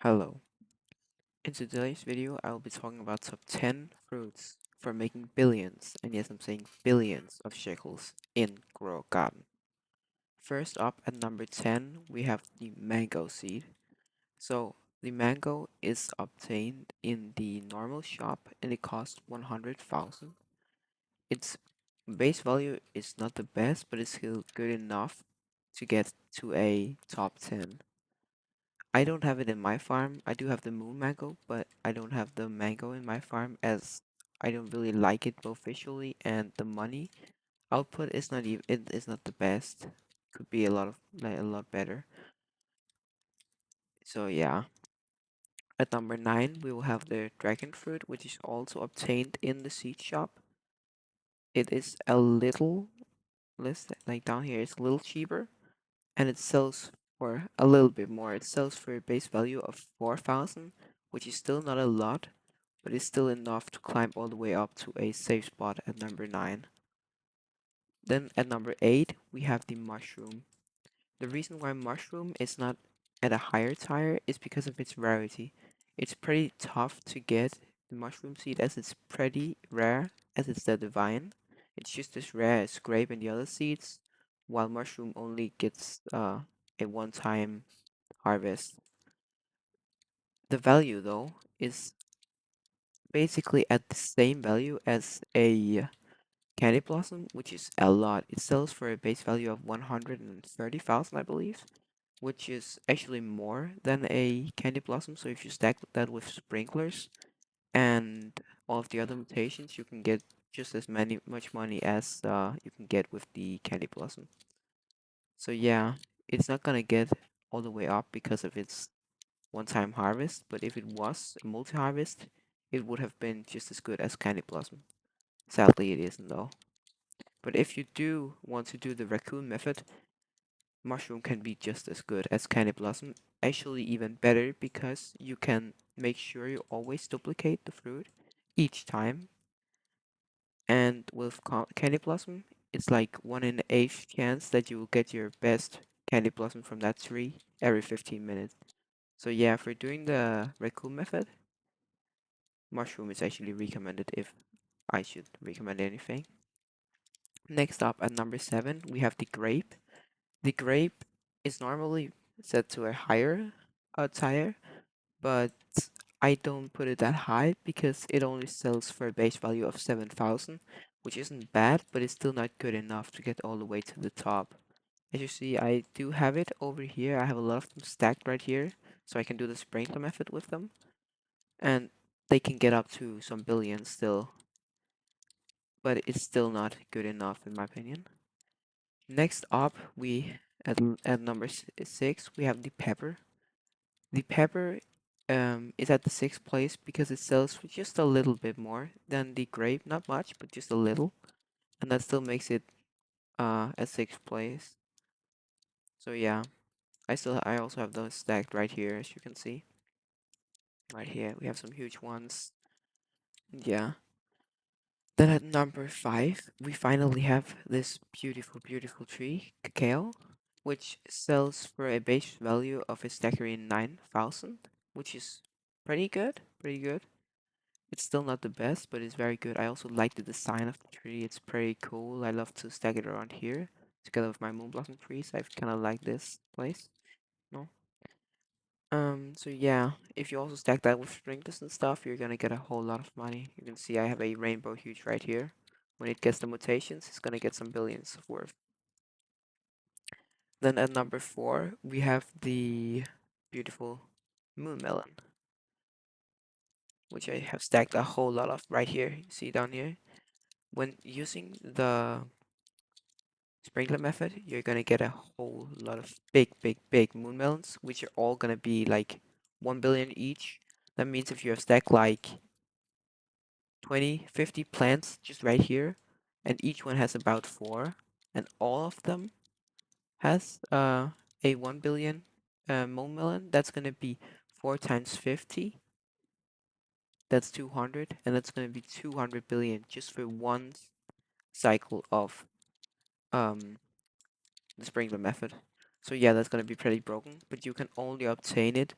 Hello. In today's video, I will be talking about top 10 fruits for making billions, and yes, I'm saying billions of shekels in Grow Garden. First up at number 10, we have the mango seed. So, the mango is obtained in the normal shop and it costs 100,000. Its base value is not the best, but it's still good enough to get to a top 10. I don't have it in my farm. I do have the moon mango, but I don't have the mango in my farm as I don't really like it both visually and the money output is not even it is not the best. Could be a lot of like a lot better. So yeah. At number 9 we will have the dragon fruit, which is also obtained in the seed shop. It is a little less like down here it's a little cheaper and it sells for a little bit more. It sells for a base value of 4,000, which is still not a lot, but it's still enough to climb all the way up to a safe spot at number 9. Then at number 8, we have the mushroom. The reason why mushroom is not at a higher tier is because of its rarity. It's pretty tough to get the mushroom seed as it's pretty rare as it's the divine. It's just as rare as grape and the other seeds, while mushroom only gets a one-time harvest. The value though is basically at the same value as a candy blossom, which is a lot. It sells for a base value of 130,000, I believe, which is actually more than a candy blossom. So if you stack that with sprinklers and all of the other mutations, you can get just as much money as you can get with the candy blossom. So yeah, it's not gonna get all the way up because of its one-time harvest, but if it was a multi-harvest, it would have been just as good as candy blossom. Sadly, it isn't though. But if you do want to do the raccoon method, mushroom can be just as good as candy blossom. Actually, even better because you can make sure you always duplicate the fruit each time. And with candy blossom, it's like 1 in 8 chance that you will get your best candy blossom from that tree every 15 minutes. So yeah, for doing the raccoon method, mushroom is actually recommended if I should recommend anything. Next up at number 7, we have the grape. The grape is normally set to a higher tier, but I don't put it that high because it only sells for a base value of 7,000, which isn't bad, but it's still not good enough to get all the way to the top. As you see, I do have it over here. I have a lot of them stacked right here, so I can do the sprinkler method with them, and they can get up to some billions still, but it's still not good enough in my opinion. Next up, we at number 6 we have the pepper. The pepper is at the 6th place because it sells for just a little bit more than the grape, not much, but just a little, and that still makes it at 6th place. So yeah, I also have those stacked right here, as you can see. Right here, we have some huge ones. Yeah. Then at number 5, we finally have this beautiful, beautiful tree, cacao, which sells for a base value of a staggering 9,000, which is pretty good, pretty good. It's still not the best, but it's very good. I also like the design of the tree. It's pretty cool. I love to stack it around here together with my moon blossom trees. I kind of like this place. No. So yeah, if you also stack that with sprinklers and stuff, you're gonna get a whole lot of money. You can see I have a rainbow huge right here. When it gets the mutations, it's gonna get some billions of worth. Then at number 4, we have the beautiful moon melon, which I have stacked a whole lot of right here. You see down here? When using the sprinkler method, you're gonna get a whole lot of big, big, big moon melons, which are all gonna be like 1 billion each. That means if you have stacked like 20, 50 plants just right here, and each one has about 4, and all of them has a 1 billion moon melon, that's gonna be 4 times 50. That's 200, and that's gonna be 200 billion just for one cycle of um the sprinkler method. So yeah, that's gonna be pretty broken, but you can only obtain it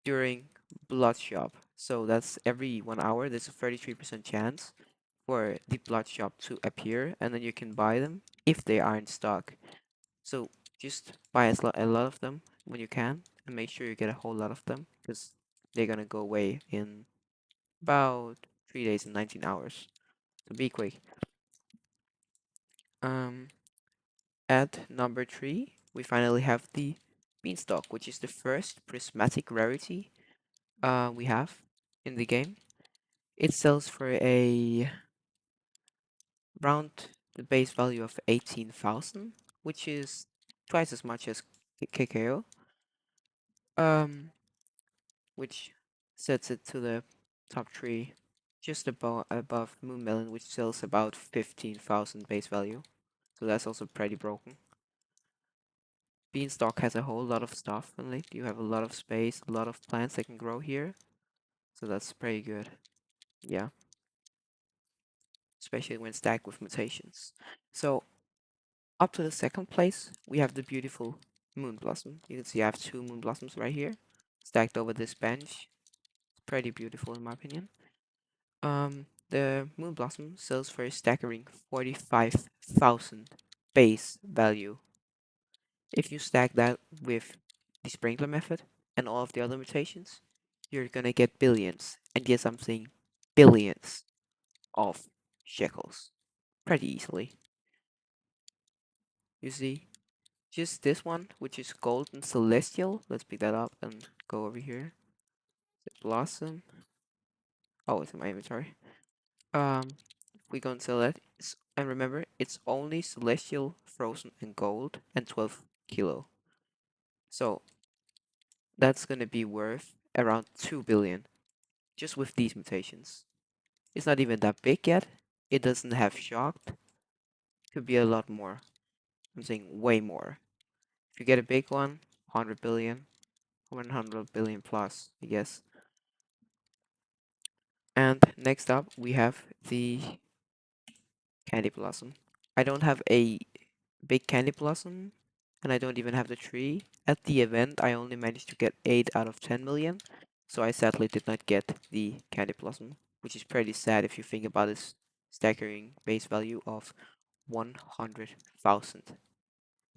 during blood shop. So that's every 1 hour. There's a 33% chance for the blood shop to appear, and then you can buy them if they are in stock. So just buy a lot of them when you can, and make sure you get a whole lot of them because they're gonna go away in about 3 days and 19 hours. So be quick. Um, at number three, we finally have the beanstalk, which is the first prismatic rarity we have in the game. It sells for a around the base value of 18,000, which is twice as much as KKO. Um, which sets it to the top three, just above Moon Melon, which sells about 15,000 base value. So that's also pretty broken. Beanstalk has a whole lot of stuff in it. You have a lot of space, a lot of plants that can grow here. So that's pretty good. Yeah. Especially when stacked with mutations. So up to the second place, we have the beautiful Moon Blossom. You can see I have two Moon Blossoms right here, stacked over this bench. It's pretty beautiful in my opinion. The Moon Blossom sells for a staggering 45,000 base value. If you stack that with the sprinkler method and all of the other mutations, you're gonna get billions. And yes, I'm saying billions of shekels pretty easily. You see, just this one, which is golden celestial. Let's pick that up and go over here. The blossom. Oh, it's in my inventory. We gonna sell that. And remember, it's only celestial, frozen, and gold, and 12 kilo. So that's gonna be worth around 2 billion just with these mutations. It's not even that big yet. It doesn't have shocked. Could be a lot more. I'm saying way more. If you get a big one, 100 billion, 100 billion plus, I guess. And next up, we have the Candy Blossom. I don't have a big Candy Blossom, and I don't even have the tree. At the event, I only managed to get 8 out of 10 million, so I sadly did not get the Candy Blossom, which is pretty sad if you think about its staggering base value of 100,000.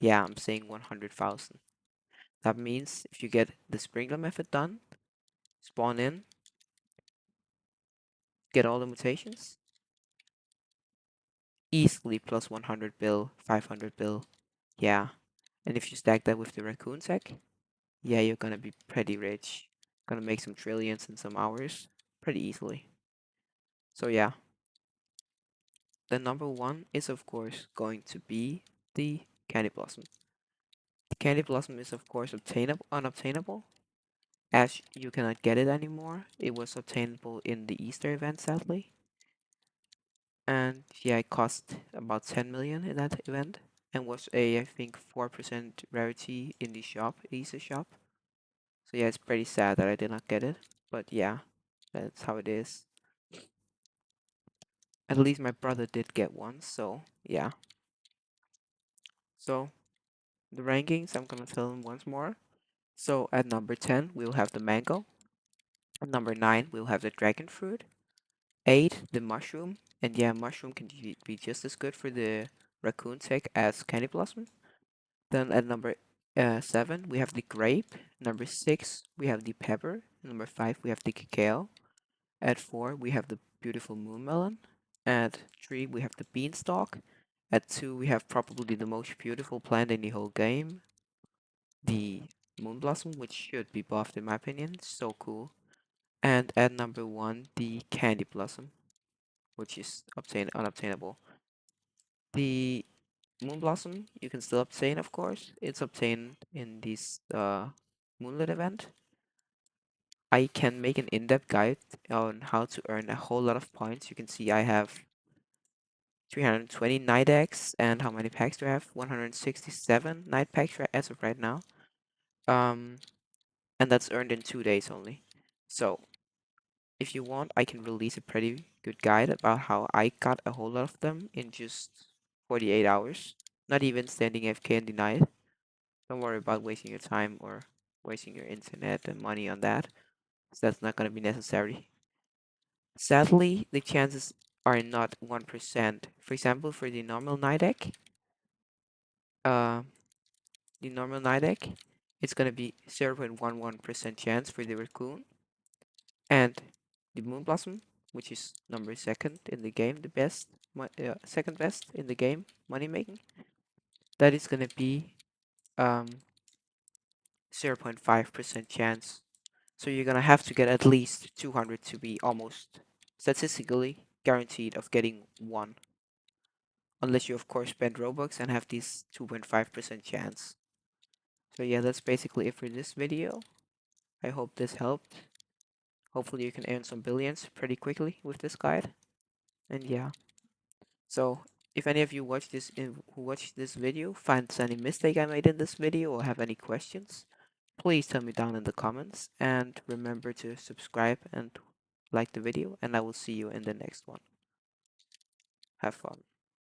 Yeah, I'm saying 100,000. That means if you get the sprinkler method done, spawn in, get all the mutations, easily plus 100 bill, 500 bill. Yeah. And if you stack that with the raccoon tech, yeah, you're gonna be pretty rich. Gonna make some trillions in some hours pretty easily. So yeah, the number one is of course going to be the Candy Blossom. The Candy Blossom is of course unobtainable, as you cannot get it anymore. It was obtainable in the Easter event, sadly. And yeah, it cost about 10 million in that event and was a I think 4% rarity in the shop, Easter shop. So yeah, it's pretty sad that I did not get it, but yeah, that's how it is. At least my brother did get one, so yeah. So the rankings, I'm gonna tell them once more. So at number 10, we'll have the mango. At number 9, we'll have the dragon fruit. 8, the mushroom. And yeah, mushroom can be just as good for the raccoon tech as candy blossom. Then at number 7, we have the grape. Number 6, we have the pepper. Number 5, we have the cacao. At 4, we have the beautiful moon melon. At 3, we have the beanstalk. At 2, we have probably the most beautiful plant in the whole game, the moon blossom, which should be buffed in my opinion. So cool. And at number 1, the candy blossom, which is unobtainable. The moon blossom you can still obtain, of course. It's obtained in this moonlit event. I can make an in-depth guide on how to earn a whole lot of points. You can see I have 320 night eggs, and how many packs do I have? 167 night packs as of right now. Um, and that's earned in 2 days only. So if you want, I can release a pretty good guide about how I got a whole lot of them in just 48 hours. Not even standing AFK in the night. Don't worry about wasting your time or wasting your internet and money on that. So that's not going to be necessary. Sadly, the chances are not 1%. For example, for uh, the normal night egg, it's going to be 0.11% chance for the raccoon. And the moon blossom, which is number second in the game, the best, second best in the game, money making, that is going to be 0.5% chance. So you're going to have to get at least 200 to be almost statistically guaranteed of getting one. Unless you, of course, spend Robux and have this 2.5% chance. So yeah, that's basically it for this video. I hope this helped. Hopefully you can earn some billions pretty quickly with this guide. And yeah. So if any of you who watched this video finds any mistake I made in this video or have any questions, please tell me down in the comments, and remember to subscribe and like the video, and I will see you in the next one. Have fun.